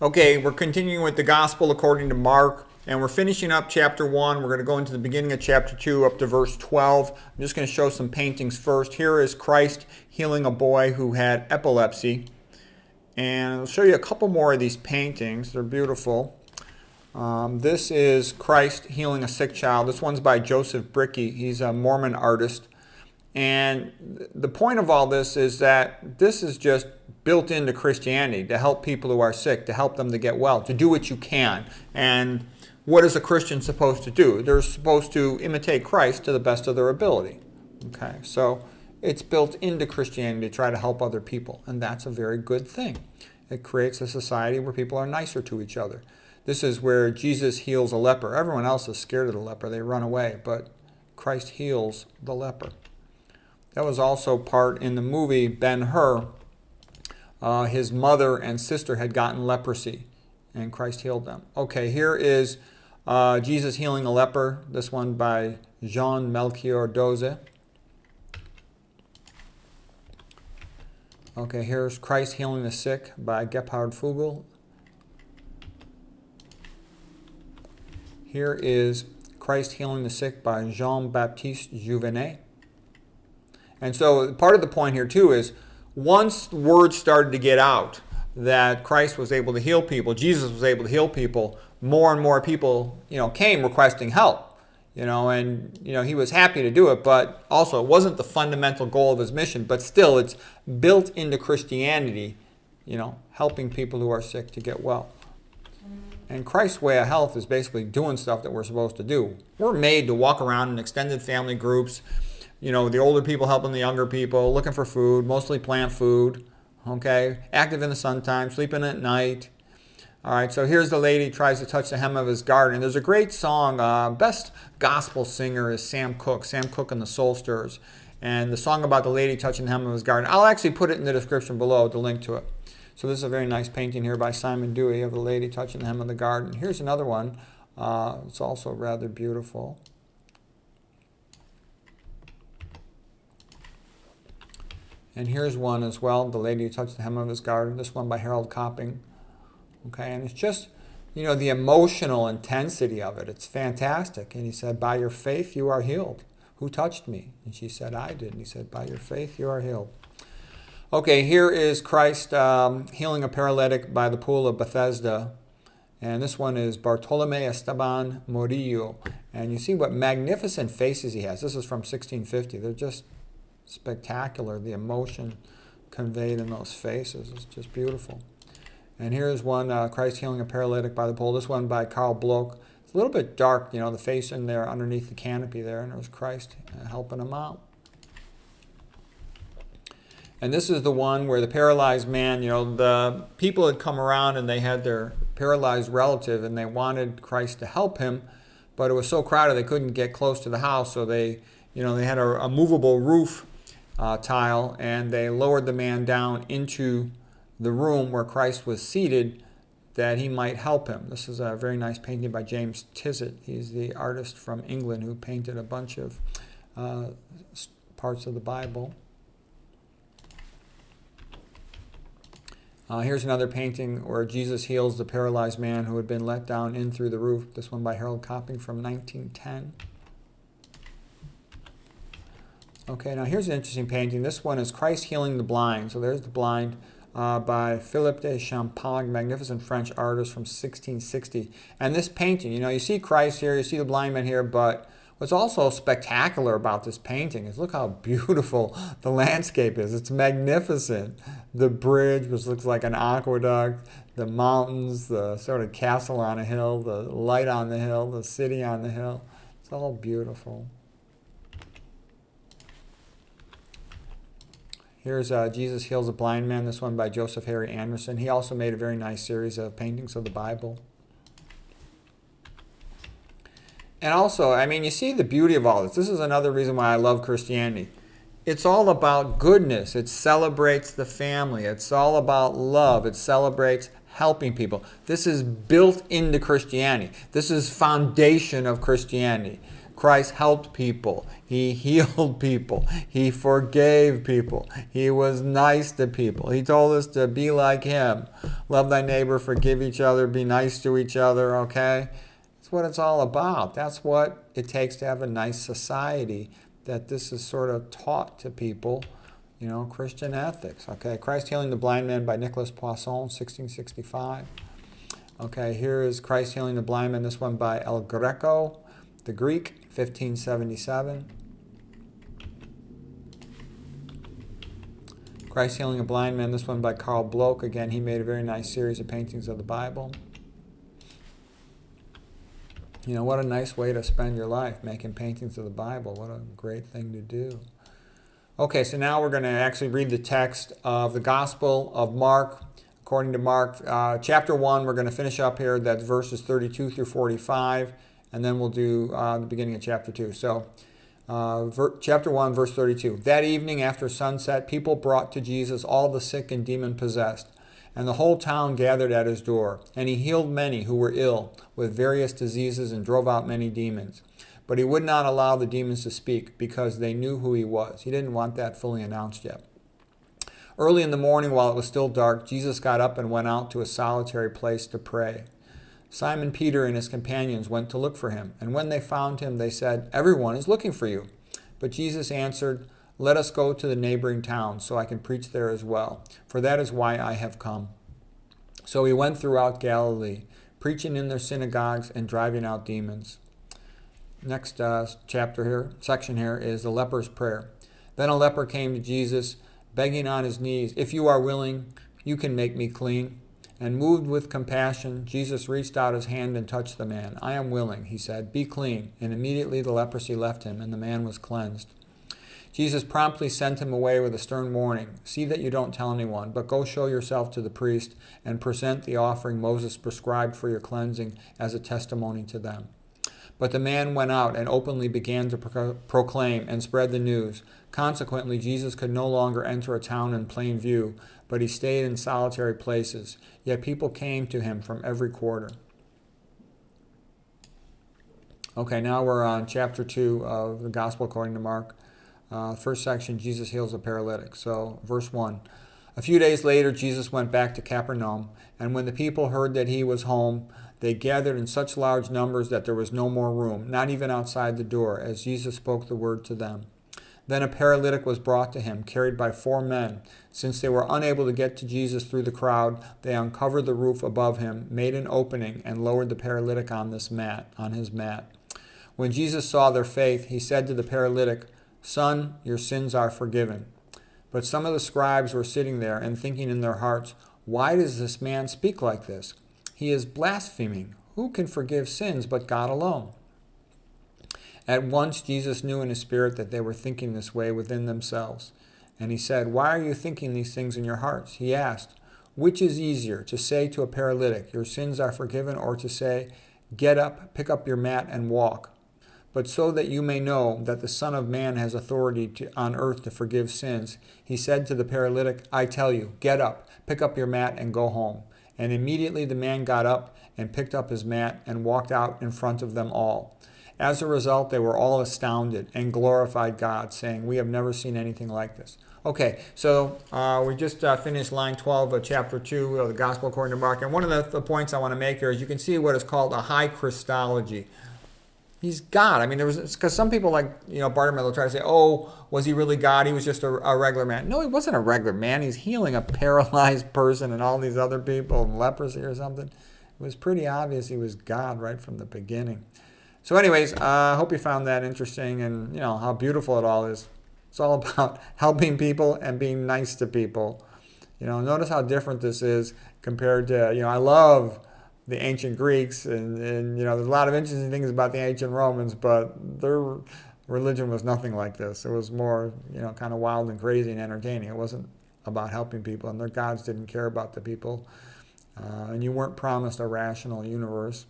Okay, we're continuing with the Gospel according to Mark, and we're finishing up chapter 1. We're going to go into the beginning of chapter 2 up to verse 12. I'm just going to show some paintings first. Here is Christ healing a boy who had epilepsy. And I'll show you a couple more of these paintings. They're beautiful. This is Christ healing a sick child. This one's by Joseph Brickey. He's a Mormon artist. And the point of all this is that this is just built into Christianity to help people who are sick, to help them to get well, to do what you can. And what is a Christian supposed to do? They're supposed to imitate Christ to the best of their ability. Okay, so it's built into Christianity to try to help other people, and that's a very good thing. It creates a society where people are nicer to each other. This is where Jesus heals a leper. Everyone else is scared of the leper. They run away, but Christ heals the leper. That was also part in the movie Ben-Hur. His mother and sister had gotten leprosy, and Christ healed them. Okay, here is Jesus healing a leper. This one by Jean-Melchior Doze. Okay, here's Christ healing the sick by Gebhard Fugel. Here is Christ healing the sick by Jean-Baptiste Jouvenet. And so part of the point here too is once the word started to get out that Christ was able to heal people, Jesus was able to heal people, more and more people, came requesting help, and he was happy to do it, but also it wasn't the fundamental goal of his mission, but still it's built into Christianity, helping people who are sick to get well. And Christ's way of health is basically doing stuff that we're supposed to do. We're made to walk around in extended family groups, the older people helping the younger people, looking for food, mostly plant food, okay, active in the sun-time, sleeping at night. All right, so here's the lady tries to touch the hem of his garden. There's a great song, best gospel singer is Sam Cooke and the Soul Stirrers. And the song about the lady touching the hem of his garden, I'll actually put it in the description below, the link to it. So this is a very nice painting here by Simon Dewey of the lady touching the hem of the garden. Here's another one. It's also rather beautiful. And here's one as well, the lady who touched the hem of his garden. This one by Harold Copping. Okay, and it's just, the emotional intensity of it. It's fantastic. And he said, by your faith you are healed. Who touched me? And she said, I did. And he said, by your faith you are healed. Okay, here is Christ healing a paralytic by the pool of Bethesda. And this one is Bartolome Esteban Murillo. And you see what magnificent faces he has. This is from 1650. They're just spectacular. The emotion conveyed in those faces is just beautiful. And here's one, Christ healing a paralytic by the pool. This one by Carl Bloch. It's a little bit dark, the face in there underneath the canopy there, and there's Christ helping him out. And this is the one where the paralyzed man, the people had come around and they had their paralyzed relative and they wanted Christ to help him, but it was so crowded they couldn't get close to the house, so they had a movable roof tile, and they lowered the man down into the room where Christ was seated that he might help him. This is a very nice painting by James Tissot. He's the artist from England who painted a bunch of parts of the Bible. Here's another painting where Jesus heals the paralyzed man who had been let down in through the roof. This one by Harold Copping from 1910. Okay, now here's an interesting painting. This one is Christ healing the blind. So there's the blind by Philippe de Champagne, magnificent French artist from 1660. And this painting, you see Christ here, you see the blind man here, but what's also spectacular about this painting is look how beautiful the landscape is. It's magnificent. The bridge, which looks like an aqueduct, the mountains, the sort of castle on a hill, the light on the hill, the city on the hill. It's all beautiful. Here's Jesus Heals a Blind Man, this one by Joseph Harry Anderson. He also made a very nice series of paintings of the Bible. And also, you see the beauty of all this. This is another reason why I love Christianity. It's all about goodness. It celebrates the family. It's all about love. It celebrates helping people. This is built into Christianity. This is foundation of Christianity. Christ helped people. He healed people. He forgave people. He was nice to people. He told us to be like him. Love thy neighbor, forgive each other, be nice to each other, okay? That's what it's all about. That's what it takes to have a nice society, that this is sort of taught to people, Christian ethics, okay? Christ Healing the Blind Man by Nicolas Poisson, 1665. Okay, here is Christ Healing the Blind Man, this one by El Greco, the Greek, 1577. Christ Healing a Blind Man, this one by Carl Bloch. Again, he made a very nice series of paintings of the Bible. What a nice way to spend your life, making paintings of the Bible. What a great thing to do. Okay, so now we're going to actually read the text of the Gospel of Mark. According to Mark, chapter 1, we're going to finish up here. That's verses 32 through 45. And then we'll do the beginning of chapter 2. So, chapter 1, verse 32. That evening after sunset, people brought to Jesus all the sick and demon-possessed, and the whole town gathered at his door. And he healed many who were ill with various diseases and drove out many demons. But he would not allow the demons to speak, because they knew who he was. He didn't want that fully announced yet. Early in the morning, while it was still dark, Jesus got up and went out to a solitary place to pray. Simon Peter and his companions went to look for him, and when they found him, they said, "Everyone is looking for you." But Jesus answered, "Let us go to the neighboring towns, so I can preach there as well, for that is why I have come." So he went throughout Galilee, preaching in their synagogues and driving out demons. Next section here is the leper's prayer. Then a leper came to Jesus, begging on his knees, "If you are willing, you can make me clean." And moved with compassion, Jesus reached out his hand and touched the man. "I am willing," he said, "be clean." And immediately the leprosy left him, and the man was cleansed. Jesus promptly sent him away with a stern warning. "See that you don't tell anyone, but go show yourself to the priest and present the offering Moses prescribed for your cleansing as a testimony to them." But the man went out and openly began to proclaim and spread the news. Consequently, Jesus could no longer enter a town in plain view, but he stayed in solitary places. Yet people came to him from every quarter. Okay, now we're on chapter 2 of the Gospel according to Mark. First section, Jesus heals a paralytic. So, verse 1. A few days later, Jesus went back to Capernaum, and when the people heard that he was home, they gathered in such large numbers that there was no more room, not even outside the door, as Jesus spoke the word to them. Then a paralytic was brought to him, carried by 4 men. Since they were unable to get to Jesus through the crowd, they uncovered the roof above him, made an opening, and lowered the paralytic on his mat. When Jesus saw their faith, he said to the paralytic, "Son, your sins are forgiven." But some of the scribes were sitting there and thinking in their hearts, "Why does this man speak like this? He is blaspheming. Who can forgive sins but God alone?" At once Jesus knew in his spirit that they were thinking this way within themselves. And he said, "Why are you thinking these things in your hearts?" He asked, "Which is easier, to say to a paralytic, 'Your sins are forgiven,' or to say, 'Get up, pick up your mat, and walk'? But so that you may know that the Son of Man has authority on earth to forgive sins," he said to the paralytic, "I tell you, get up, pick up your mat, and go home." And immediately the man got up and picked up his mat and walked out in front of them all. As a result, they were all astounded and glorified God, saying, "We have never seen anything like this." Okay, so we just finished line 12 of chapter 2 of the Gospel according to Mark. And one of the points I want to make here is you can see what is called a high Christology. He's God. I mean, because some people like, Bartimaeus will try to say, "Oh, was he really God? He was just a regular man." No, he wasn't a regular man. He's healing a paralyzed person and all these other people and leprosy or something. It was pretty obvious he was God right from the beginning. So anyways, I hope you found that interesting and, how beautiful it all is. It's all about helping people and being nice to people. Notice how different this is compared to, I love the ancient Greeks and there's a lot of interesting things about the ancient Romans, but their religion was nothing like this. It was more, kind of wild and crazy and entertaining. It wasn't about helping people, and their gods didn't care about the people. And you weren't promised a rational universe.